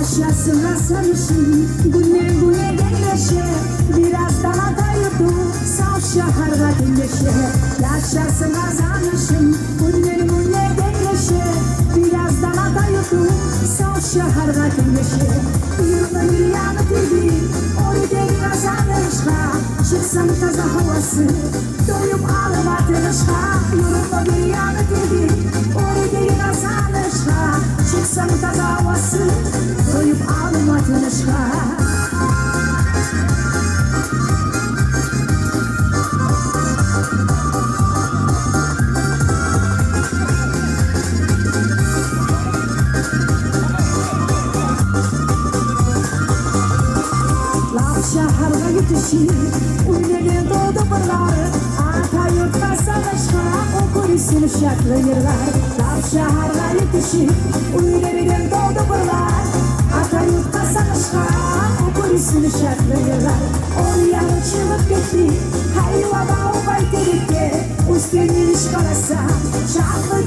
Yaşasın sarışın güne genleşe biraz daha da yurdu saf şaharda genleşe Yaşasın sarışın güne genleşe biraz daha da yurdu saf şaharda genleşe Yurda bir yanı dedi orada kazanışka çıksam taza havası doyup ağlamadın aşka Yurda bir yanı dedi orada kazanışka çıksam taza havası doyup ağlamadın aşka Şaharda yetişir, ülkenin doğdu buralar Ata yurtta savaşma, okur isim şartlı yıllar Laf şaharda yetişir, ülkenin doğdu buralar Ata yurtta savaşma, okur isim şartlı yıllar Oraya uçulup gitti, hayvada o baytelikte Üstün iniş karasa, şarkı